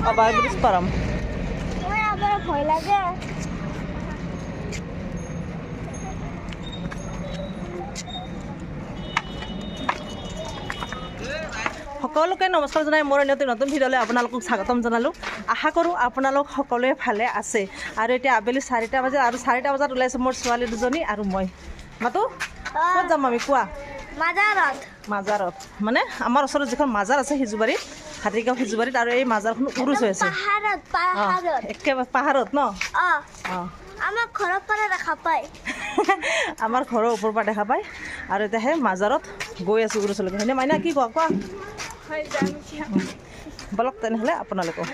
আবাৰ bridge পাৰাম আবাৰ ভয় লাগে। সকলোকে নমস্কাৰ জনাই মোৰ নতুন ভিডিঅ'লৈ আপোনালোকক স্বাগতম জনালোঁ। আশা কৰোঁ আপোনালোক সকলোৱে ভালে আছে। আৰু এতিয়া আবেলি 4টা বাজে আৰু 4টা বজাত ওলাইছোঁ মোৰ ছোৱালী দুজনী আৰু মই। মাতো ক'ত যাম আমি কোৱা? মাজাৰত মানে আমাৰ ওচৰত যিখন মাজাৰ আছে সিজুবাৰীত, হাতীগাঁও সিজুবাৰীত, আৰু এই মাজাৰখন উৰুচ হৈ আছে একেবাৰে পাহাৰত ন। আমাৰ ঘৰৰ পৰা দেখা পায় আমাৰ ঘৰৰ ওপৰৰ পৰা দেখা পায়। আৰু এতিয়া সেই মাজাৰত গৈ আছোঁ উৰুচলৈকে। হয়নে মাইনা? কি কোৱা কোৱা? বলক তেনেহ'লে আপোনালোকক।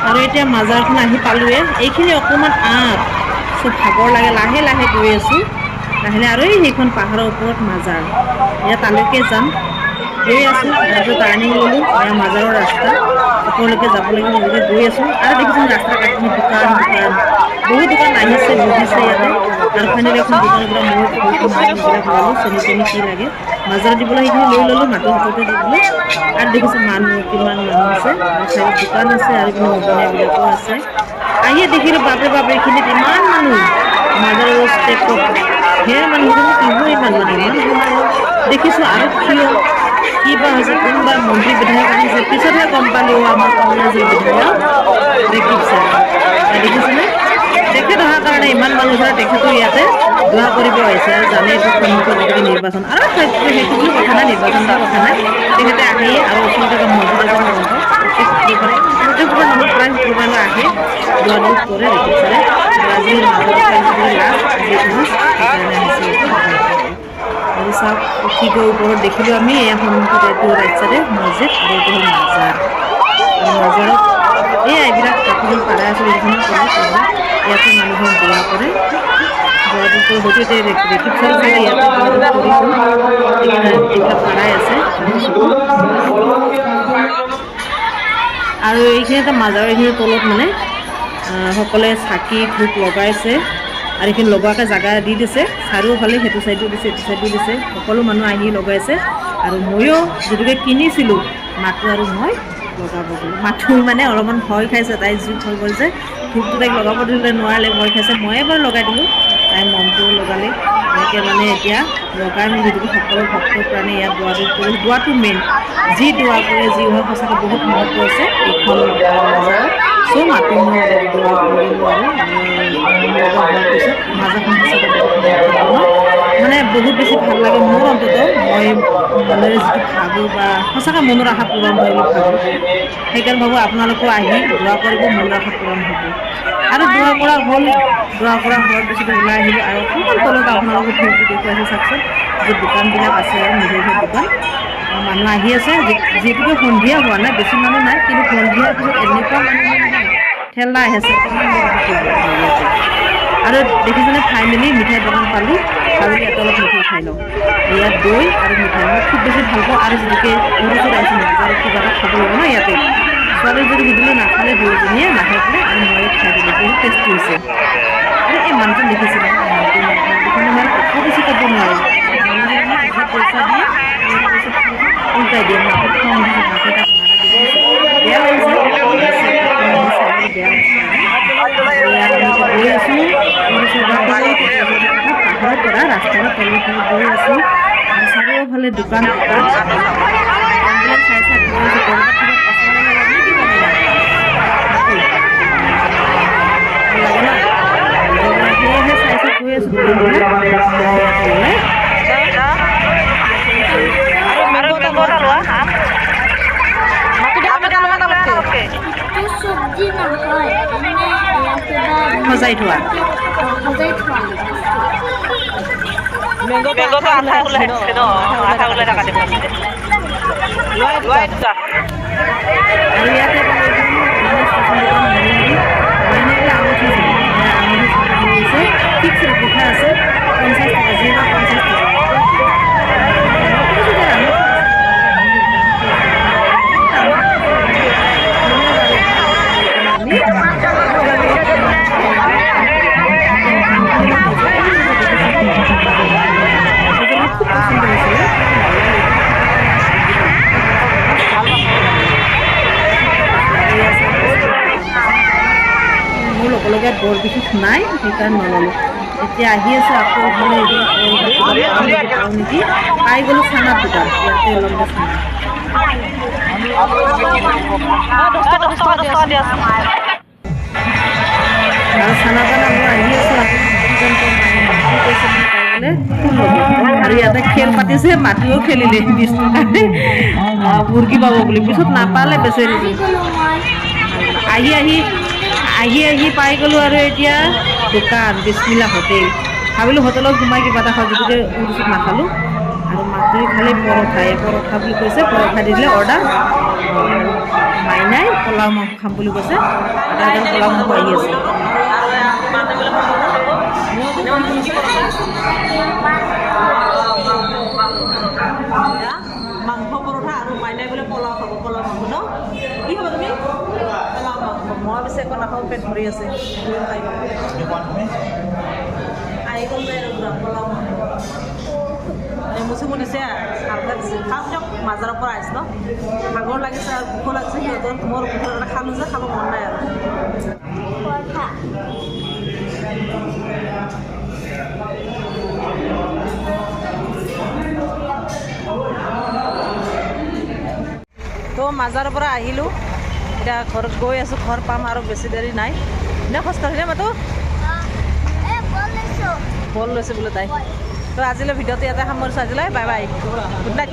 আৰু এতিয়া মাজাৰখন আহি পালোৱে। এইখিনি অকণমান চব ভাগৰ লাগে, লাহে লাহে গৈ আছোঁ লাহে লাহে। আৰু সেইখন পাহাৰৰ ওপৰত মাজাৰ, এতিয়া তালৈকে যাম। গৈ আছোঁ আৰু টাৰ্ণিং ল'লোঁ। এয়া মাজাৰৰ ৰাস্তা, ওপৰলৈকে যাব লাগিব, সেইভাগে গৈ আছোঁ। আৰু দেখিছোঁ ৰাস্তাৰ কাষত দোকান বহুত দোকান আহিছে বহিছে ইয়াতে। আৰু ফাইনেলি এখন দোকানৰ পৰা মই এইবিলাক ল'লোঁ, চেনি চেনি কি লাগে মাজাৰত দিবলৈ সেইখিনি লৈ ল'লোঁ, মাটিৰ হাততে দিবলৈ। আৰু দেখিছোঁ মানুহ কিমান মানুহ আছে, আৰু চাইডত দোকান আছে, আৰু কিন্তু মগনীয়াবিলাকো আছে। আহিয়ে দেখিলোঁ বাপৰে বাপৰে এইখিনিত ইমান মানুহ মাজাৰৰ ষ্টেপত ধেৰ মানুহ। কিহৰ ইমান মানুহ দেখিছোঁ। আৰু কি বা হৈছে, কোনোবা মন্ত্ৰী বিধায়ক আহিছে, পিছতহে গম পালোঁ আমাৰ কংগ্ৰেছৰ বিধায়ক ৰেকিব ছাৰ। দেখিছেনে? তেখেত অহাৰ কাৰণে ইমান মানুহ ধৰে। তেখেতো ইয়াতে দোৱা কৰিব আহিছে, আৰু জানে এইটো সন্মুখত গতিকে নিৰ্বাচন, আৰু সেইটো বুলি কথা নাই, নিৰ্বাচন বা কথা নাই। তেখেতে আহি আৰু ওচৰতে মছজিদ এজন বন্ধ প্ৰত্যেক শুক্ৰবাৰে নহয়, প্ৰায় শুক্ৰবাৰলৈ আহে, দোৱা দৌৰ কৰে ৰেকিব ছাৰে। আজি মাজত লাষ্ট আজি উৰুচ, সেইকাৰণে আহিছে আৰু চাওক উঠি গৈ ওপৰত দেখিলোঁ আমি এয়া সন্মুখত এইটো ৰাইট চাইডে মছজিদ, আৰু এইটো হ'ল মাজাৰ। আৰু মাজাৰত এইবিলাক কাপোৰখন পাৰাই আছোঁ দেখিছেনে? ইয়াতে মানুহক দোৱা কৰে, দোৱাটো কৰি হয়তো এতিয়া ৰেকিব ছাৰ চাগে ইয়াতে দোৱাটো কৰিছোঁ, এইবিলাক পাৰাই আছে। আৰু এইখিনিতে মাজাৰৰ এইখিনি তলত মানে সকলোৱে চাকি ধূপ লগাইছে, আৰু এইখিনি লগোৱাকৈ জাগা দি দিছে। চাৰিওফালে সেইটো চাইডো দিছে, এইটো চাইডো দিছে, সকলো মানুহ আহি লগাইছে। আৰু ময়ো যিটোকে কিনিছিলোঁ মাথো আৰু মই লগাব গ'লোঁ। মাথো মানে অলপমান ভয় খাইছে, তাই জুই হৈ গ'ল যে ধূপটো তাইক লগাব দিলে নোৱাৰিলে, ভয় খাইছে। ময়ে বাৰু লগাই দিলোঁ, তাই মমটোও লগালে। এনেকৈ মানে এতিয়া লগাই মেলি যিটো সকলো ভক্তৰ প্ৰাণে ইয়াত দোৱাটো কৰি, দোৱাটো মেইন, যি দোৱা কৰে যি হয় সঁচাকৈ বহুত মহত্ব আছে এইখন মাজাৰত। চ' মাতো মই অলপ দোৱা কৰিলোঁ, আৰু মম লগোৱা হোৱাৰ পিছত মাজাৰখন সঁচাকৈ বহুত মহত্বপূৰ্ণ, মানে বহুত বেছি ভাল লাগে মোৰ অন্তত। মই মনেৰে যিটো ভাবোঁ বা সঁচাকৈ মনৰ আশা পূৰণ হয় বুলি ভাবোঁ, সেইকাৰণে ভাবোঁ আপোনালোকো আহি দোৱা কৰিব, মনৰ আশা পূৰণ হ'ব। আৰু দোৱা কৰা হ'ল, দোৱা কৰা হোৱাৰ পিছতে ওলাই আহিলোঁ, আৰু অকণমান তলত আপোনালোকক ভিউটো দেখুৱাইছোঁ চাওকচোন, যে দোকানবিলাক আছে আৰু মিঠাই দোকান, মানুহ আহি আছে। যিহেতুকে সন্ধিয়া হোৱা নাই, বেছি মানুহ নাই, কিন্তু সন্ধিয়াৰ পিছত এনেকুৱা মানুহ নহয়, ঠেলা আছে ইয়াতে। আৰু দেখিছেনে ফাইনেলি মিঠাই দোকান পালোঁ, ভাবিলোঁ ইয়াতে অলপ মিঠাই খাই লওঁ। ইয়াত দৈ আৰু মিঠাই মই খুব বেছি ভাল পাওঁ, আৰু যিটোকে উৰুচত আহিছোঁ মাজাৰত কিবা এটা খাব লাগিব ন ইয়াতে। ছোৱালী যদি সুধিলোঁ নাখালে, দুয়োজনীয়ে নাখাই পেলাই, আৰু ময়ে খাই দিলোঁ। বহুত টেষ্টি হৈছে। আৰু এই মানুহটো দেখিছিলে, মানুহটো মানে একো বেছি ক'ব নোৱাৰিম, মানুহে মানে যি পইচা দিয়ে সেই পইচা উল্টাই দিয়ে। মাকক খং উঠিছে, মাকে তাক মাৰা দেখিছে, বেয়া লাগিছে, বেয়া লাগিছে। গৈ আছোঁ পাহাৰৰ পৰা ৰাস্তাৰ তলৰ ফালে গৈ আছোঁ, আৰু চাৰিওফালে দোকান দোকানবিলাক চাই চাই গৈ আছোঁ। ক'ৰবাত কিবা পচন্দ লাগে নে কি বনাই লাগে ন, সেয়েহে চাই চাই গৈ আছোঁ দোকানবিলাক। সজাই থোৱা মেংগোটো আঠা ওলাই আহিছে ন, আঠা ওলাই থকা দেখোন। আৰু ইয়াতে ফিক্স ৰেট লিখা আছে 50 টকা, যি বা 50 টকা। বৰ বিশেষ নাই সেইকাৰণে নল'লোঁ এতিয়া আহি আছে আকৌ ইফালে পাওঁ নেকি পাই গ'লোঁ চানাৰ দোকান ইয়াতে অলপ চানা আৰু চানা তানা মই আহি আছোঁ আৰু ইয়াতে খেল পাতিছে মাটিও খেলিলে 20 টকাতে মুৰ্গী পাব বুলি পিছত নাপালে বেচেৰি আহি পাই গ'লোঁ আৰু এতিয়া দোকান বিছমিলা হোটেল ভাবিলোঁ হোটেলত সোমাই কিবা এটা খাওঁ যদিকে পিছত নাখালোঁ আৰু মাতৃ খালি পৰঠা বুলি কৈছে পৰঠা দিলে অৰ্ডাৰ মাইনাই পোলাও মাংস খাম বুলি কৈছে আধা পোলাও মাংস আহি আছে মাংস পৰঠা আৰু মাইনাই বোলে পোলাও খাব পোলাও মাংস ন কি হ'ব তুমি পোলাও মাংস মই পিছে একো নাখাওঁ পেট ভৰি আছে আহি গ'ল আৰু পোলাও মাংস মুচিমো দিছে ভালকৈ দিছে খাম দিয়ক মাজাৰৰ পৰা আহিছে ন ভাগৰ লাগিছে আৰু ভোকো লাগিছে সিহঁতৰ মোৰ ভোকৰ এটা খালোঁ যে খাব মন নাই আৰু তো মাজাৰৰ পৰা আহিলোঁ এতিয়া ঘৰত গৈ আছোঁ ঘৰ পাম আৰু বেছি দেৰি নাই নে খোজকাঢ়িলে মাতো বল লৈছে বোলে তাই তো আজিলৈ ভিডিঅ'টো ইয়াতে সামৰিছোঁ আজিলৈ বাই বাই গুড নাইট